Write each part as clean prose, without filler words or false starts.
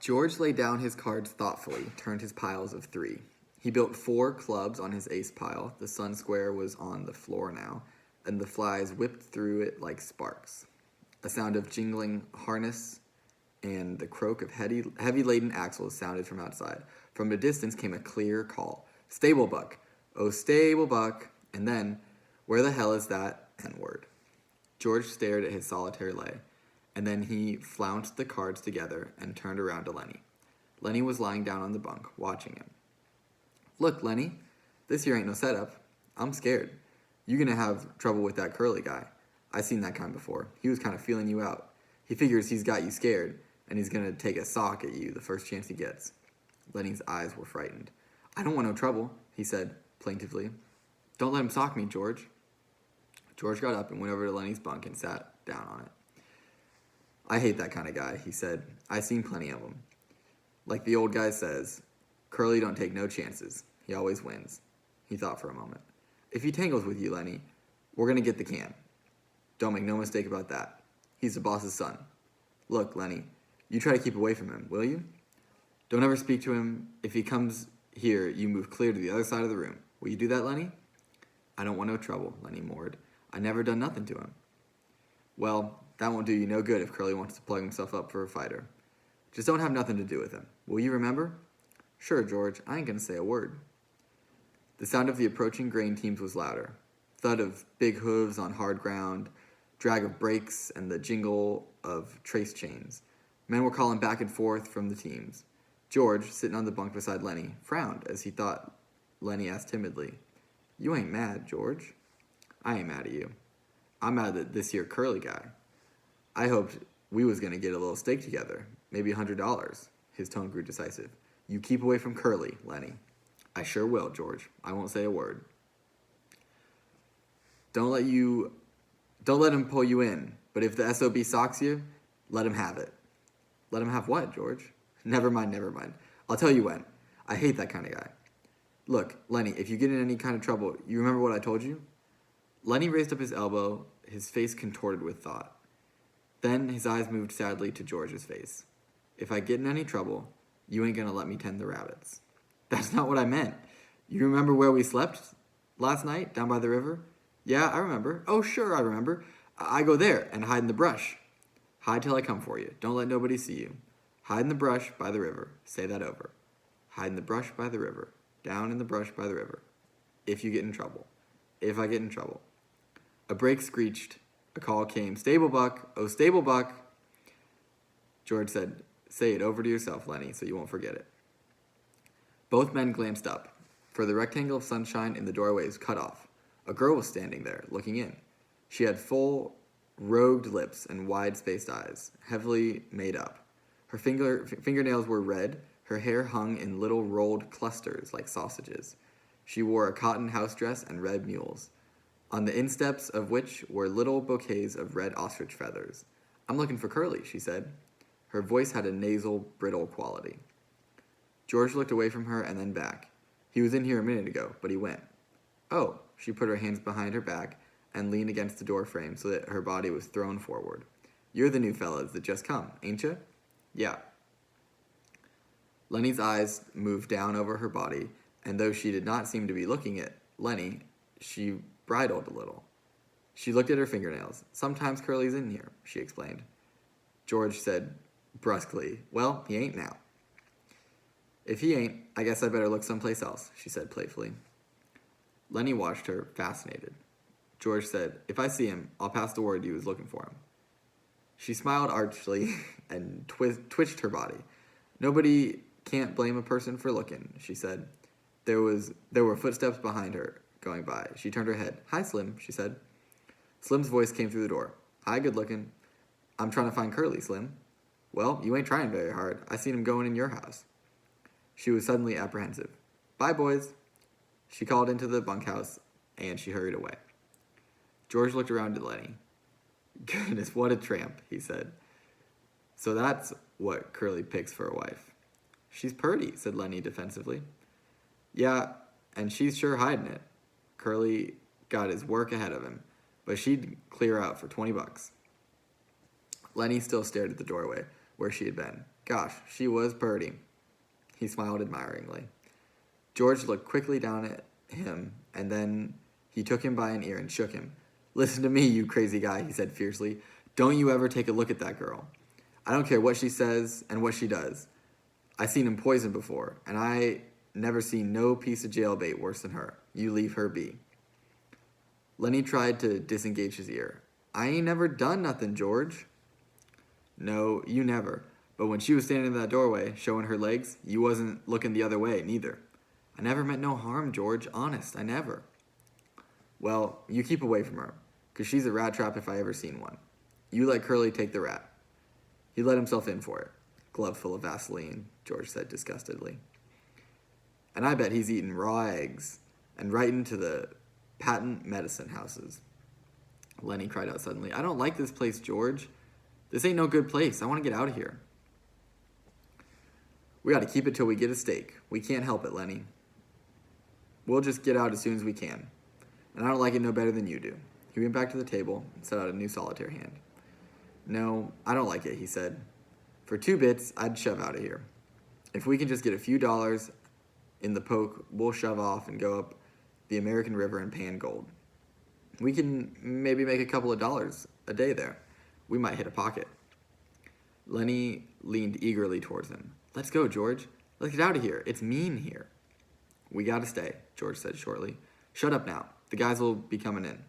George laid down his cards thoughtfully, turned his piles of 3. He built 4 clubs on his ace pile. The sun square was on the floor now, and the flies whipped through it like sparks. A sound of jingling harness and the croak of heavy-laden axles sounded from outside. From a distance came a clear call. "Stable-buck! Oh, stable-buck!" And then, "Where the hell is that N-word?" George stared at his solitaire lay, and then he flounced the cards together and turned around to Lenny. Lenny was lying down on the bunk, watching him. "Look, Lenny, this here ain't no setup. I'm scared. You gonna have trouble with that Curly guy. I seen that kind before. He was kind of feeling you out. He figures he's got you scared, and he's gonna take a sock at you the first chance he gets." Lenny's eyes were frightened. "I don't want no trouble," he said plaintively. "Don't let him sock me, George." George got up and went over to Lenny's bunk and sat down on it. "I hate that kind of guy," he said. "I seen plenty of them. Like the old guy says, Curly don't take no chances. He always wins." He thought for a moment. "If he tangles with you, Lenny, we're gonna get the can. Don't make no mistake about that. He's the boss's son. Look, Lenny, you try to keep away from him, will you? Don't ever speak to him. If he comes here, you move clear to the other side of the room. Will you do that, Lenny?" "I don't want no trouble," Lenny mourned. "I never done nothing to him." "Well, that won't do you no good if Curly wants to plug himself up for a fighter. Just don't have nothing to do with him. Will you remember?" "Sure, George. I ain't gonna say a word." The sound of the approaching grain teams was louder. Thud of big hooves on hard ground, drag of brakes, and the jingle of trace chains. Men were calling back and forth from the teams. George, sitting on the bunk beside Lenny, frowned as he thought Lenny asked timidly, "You ain't mad, George?" "I ain't mad at you. I'm mad at this here Curly guy. I hoped we was going to get a little stake together, maybe $100. His tone grew decisive. "You keep away from Curly, Lenny." "I sure will, George. I won't say a word." Don't let him pull you in, but if the SOB socks you, let him have it." "Let him have what, George?" Never mind. I'll tell you when. I hate that kind of guy. Look, Lenny, if you get in any kind of trouble, you remember what I told you?" Lenny raised up his elbow, his face contorted with thought. Then his eyes moved sadly to George's face. "If I get in any trouble, you ain't gonna let me tend the rabbits." "That's not what I meant. You remember where we slept last night, down by the river?" "Yeah, I remember." "Oh, sure, I remember. I go there and hide in the brush." "Hide till I come for you. Don't let nobody see you. Hide in the brush by the river." Say that over. "Hide in the brush by the river. Down in the brush by the river. If you get in trouble. If I get in trouble." A brake screeched. A call came. "Stable-buck! Oh, stable-buck!" George said, "Say it over to yourself, Lenny, so you won't forget it." Both men glanced up, for the rectangle of sunshine in the doorway was cut off. A girl was standing there, looking in. She had full, rogued lips and wide-spaced eyes, heavily made up. Her fingernails were red. Her hair hung in little rolled clusters like sausages. She wore a cotton house dress and red mules, on the insteps of which were little bouquets of red ostrich feathers. "I'm looking for Curly," she said. Her voice had a nasal, brittle quality. George looked away from her and then back. "He was in here a minute ago, but he went." "Oh," she put her hands behind her back and leaned against the door frame so that her body was thrown forward. "You're the new fellas that just come, ain't you?" "Yeah." Lenny's eyes moved down over her body, and though she did not seem to be looking at Lenny, she bridled a little. She looked at her fingernails. "Sometimes Curly's in here," she explained. George said brusquely, "Well, he ain't now." "If he ain't, I guess I better look someplace else," she said playfully. Lenny watched her, fascinated. George said, "If I see him, I'll pass the word you was looking for him." She smiled archly and twitched her body. "Nobody can't blame a person for looking," she said. There were footsteps behind her, going by. She turned her head. "Hi, Slim," she said. Slim's voice came through the door. "Hi, good looking. I'm trying to find Curly, Slim." "Well, you ain't trying very hard. I seen him going in your house." She was suddenly apprehensive. "Bye, boys." She called into the bunkhouse, and she hurried away. George looked around at Lenny. "Goodness, what a tramp," he said. "So that's what Curly picks for a wife." "She's purty," said Lenny defensively. "Yeah, and she's sure hiding it. Curly got his work ahead of him, but she'd clear out for $20. Lenny still stared at the doorway where she had been. Gosh, she was purty. He smiled admiringly. George looked quickly down at him, and then he took him by an ear and shook him. Listen to me, you crazy guy, he said fiercely. Don't you ever take a look at that girl. I don't care what she says and what she does. I seen him poison before, and I never seen no piece of jailbait worse than her. You leave her be. Lenny tried to disengage his ear. I ain't never done nothing, George. No, you never. But when she was standing in that doorway, showing her legs, you wasn't looking the other way, neither. I never meant no harm, George. Honest, I never. Well, you keep away from her, 'cause she's a rat trap if I ever seen one. You let Curly take the rat. He let himself in for it. Glove full of Vaseline, George said disgustedly. And I bet he's eaten raw eggs and right into the patent medicine houses. Lenny cried out suddenly. I don't like this place, George. This ain't no good place. I want to get out of here. We ought to keep it till we get a steak. We can't help it, Lenny. We'll just get out as soon as we can. And I don't like it no better than you do. He went back to the table and set out a new solitaire hand. No, I don't like it, he said. For 2 bits, I'd shove out of here. If we can just get a few dollars in the poke, we'll shove off and go up the American River and pan gold. We can maybe make a couple of dollars a day there. We might hit a pocket. Lenny leaned eagerly towards him. Let's go, George. Let's get out of here. It's mean here. We gotta stay, George said shortly. Shut up now. The guys will be coming in.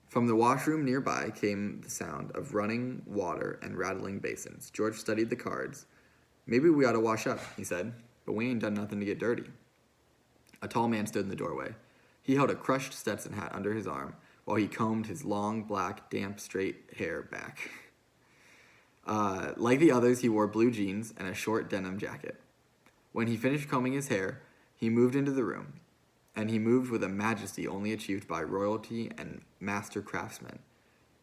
From the washroom nearby came the sound of running water and rattling basins. George studied the cards. Maybe we ought to wash up, he said, but we ain't done nothing to get dirty. A tall man stood in the doorway. He held a crushed Stetson hat under his arm while he combed his long, black, damp, straight hair back. Like the others, he wore blue jeans and a short denim jacket. When he finished combing his hair, he moved into the room, and he moved with a majesty only achieved by royalty and master craftsmen.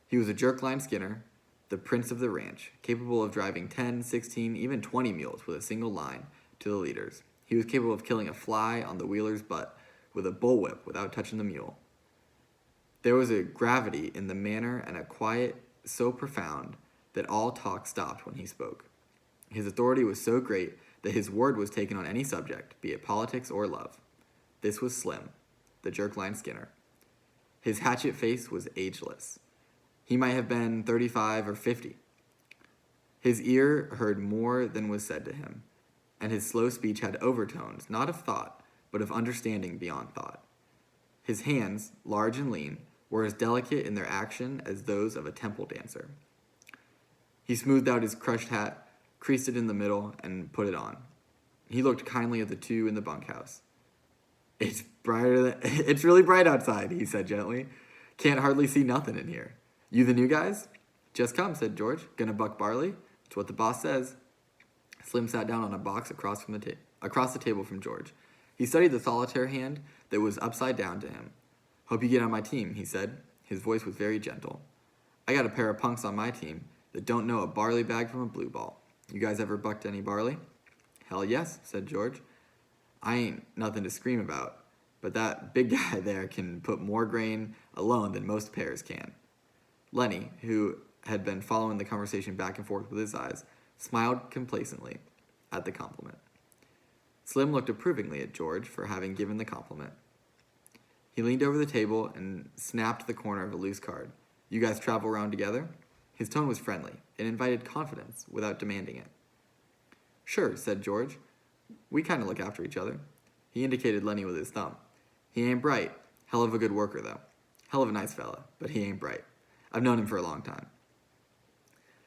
He was a jerk-line skinner, the prince of the ranch, capable of driving 10, 16, even 20 mules with a single line to the leaders. He was capable of killing a fly on the wheeler's butt with a bullwhip without touching the mule. There was a gravity in the manner and a quiet so profound that all talk stopped when he spoke. His authority was so great that his word was taken on any subject, be it politics or love. This was Slim, the jerk-line skinner. His hatchet face was ageless. He might have been 35 or 50. His ear heard more than was said to him, and his slow speech had overtones, not of thought, but of understanding beyond thought. His hands, large and lean, were as delicate in their action as those of a temple dancer. He smoothed out his crushed hat, creased it in the middle, and put it on. He looked kindly at the two in the bunkhouse. It's really bright outside, he said gently. Can't hardly see nothing in here. You the new guys? Just come, said George. Gonna buck barley? It's what the boss says. Slim sat down on a box across the table from George. He studied the solitaire hand that was upside down to him. Hope you get on my team, he said. His voice was very gentle. I got a pair of punks on my team that don't know a barley bag from a blue ball. You guys ever bucked any barley? Hell yes, said George. I ain't nothing to scream about, but that big guy there can put more grain alone than most pears can. Lenny, who had been following the conversation back and forth with his eyes, smiled complacently at the compliment. Slim looked approvingly at George for having given the compliment. He leaned over the table and snapped the corner of a loose card. You guys travel around together? His tone was friendly. It invited confidence without demanding it. Sure, said George. We kind of look after each other. He indicated Lenny with his thumb. He ain't bright. Hell of a good worker, though. Hell of a nice fella, but he ain't bright. I've known him for a long time.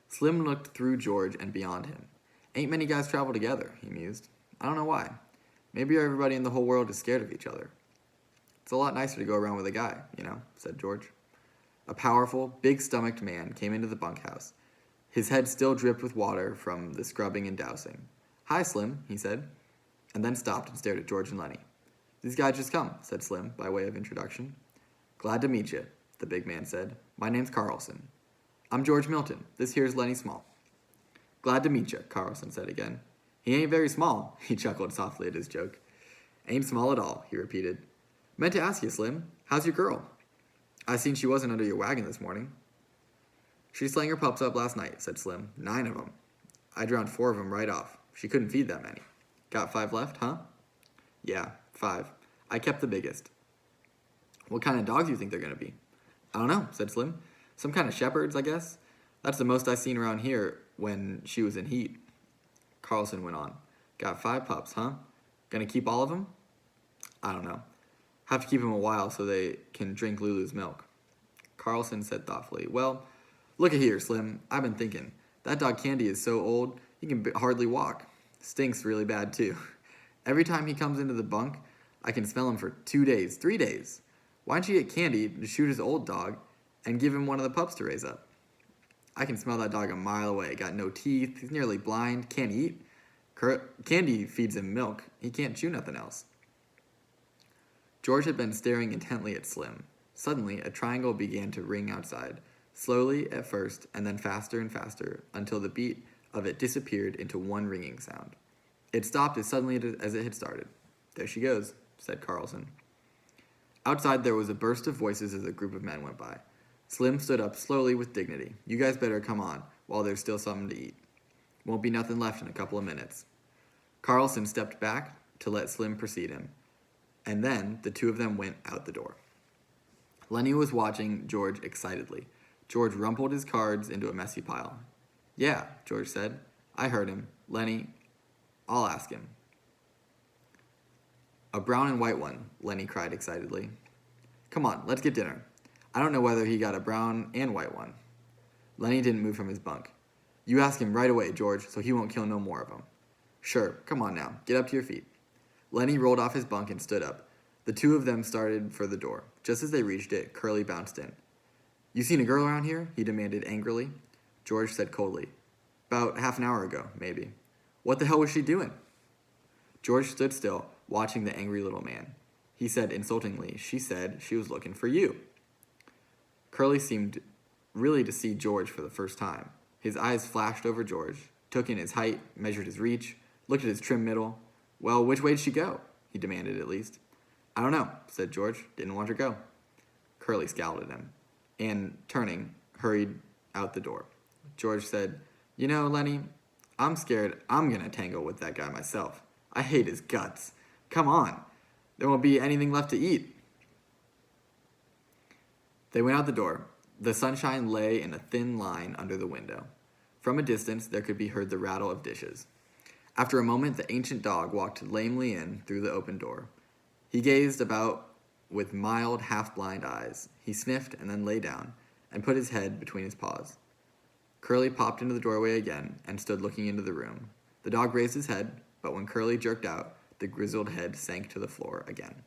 Slim looked through George and beyond him. Ain't many guys travel together, he mused. I don't know why. Maybe everybody in the whole world is scared of each other. It's a lot nicer to go around with a guy, said George. A powerful, big-stomached man came into the bunkhouse. His head still dripped with water from the scrubbing and dousing. Hi, Slim, he said, and then stopped and stared at George and Lenny. These guys just come, said Slim, by way of introduction. Glad to meet you, the big man said. My name's Carlson. I'm George Milton. This here's Lenny Small. Glad to meet you, Carlson said again. He ain't very small, he chuckled softly at his joke. Ain't small at all, he repeated. Meant to ask you, Slim, how's your girl? I seen she wasn't under your wagon this morning. She slang her pups up last night, said Slim. 9 of them. I drowned 4 of them right off. She couldn't feed that many. Got 5 left, huh? Yeah, 5. I kept the biggest. What kind of dogs do you think they're going to be? I don't know, said Slim. Some kind of shepherds, I guess. That's the most I've seen around here when she was in heat. Carlson went on. Got 5 pups, huh? Gonna keep all of them? I don't know. Have to keep them a while so they can drink Lulu's milk. Carlson said thoughtfully, well, look at here, Slim. I've been thinking. That dog Candy is so old, he can hardly walk. Stinks really bad, too. Every time he comes into the bunk, I can smell him for 2 days, 3 days. Why don't you get Candy to shoot his old dog and give him one of the pups to raise up? I can smell that dog a mile away. Got no teeth, he's nearly blind, can't eat. Candy feeds him milk. He can't chew nothing else. George had been staring intently at Slim. Suddenly, a triangle began to ring outside, slowly at first, and then faster and faster, until the beat of it disappeared into one ringing sound. It stopped as suddenly as it had started. There she goes, said Carlson. Outside, there was a burst of voices as a group of men went by. Slim stood up slowly with dignity. You guys better come on, while there's still something to eat. Won't be nothing left in a couple of minutes. Carlson stepped back to let Slim precede him, and then the 2 of them went out the door. Lenny was watching George excitedly. George rumpled his cards into a messy pile. Yeah, George said. I heard him. Lenny, I'll ask him. A brown and white one, Lenny cried excitedly. Come on, let's get dinner. I don't know whether he got a brown and white one. Lenny didn't move from his bunk. You ask him right away, George, so he won't kill no more of them. Sure, come on now, get up to your feet. Lenny rolled off his bunk and stood up. The 2 of them started for the door. Just as they reached it, Curly bounced in. You seen a girl around here? He demanded angrily. George said coldly. About half an hour ago, maybe. What the hell was she doing? George stood still, watching the angry little man. He said insultingly, she said she was looking for you. Curly seemed really to see George for the first time. His eyes flashed over George, took in his height, measured his reach, looked at his trim middle. Well, which way did she go? He demanded at least. I don't know, said George. Didn't want her to go. Curly scowled at him, and, turning, hurried out the door. George said, You know, Lenny, I'm scared I'm gonna tangle with that guy myself. I hate his guts. Come on. There won't be anything left to eat. They went out the door. The sunshine lay in a thin line under the window. From a distance, there could be heard the rattle of dishes. After a moment, the ancient dog walked lamely in through the open door. He gazed about with mild, half-blind eyes. He sniffed and then lay down and put his head between his paws. Curly popped into the doorway again and stood looking into the room. The dog raised his head, but when Curly jerked out, the grizzled head sank to the floor again.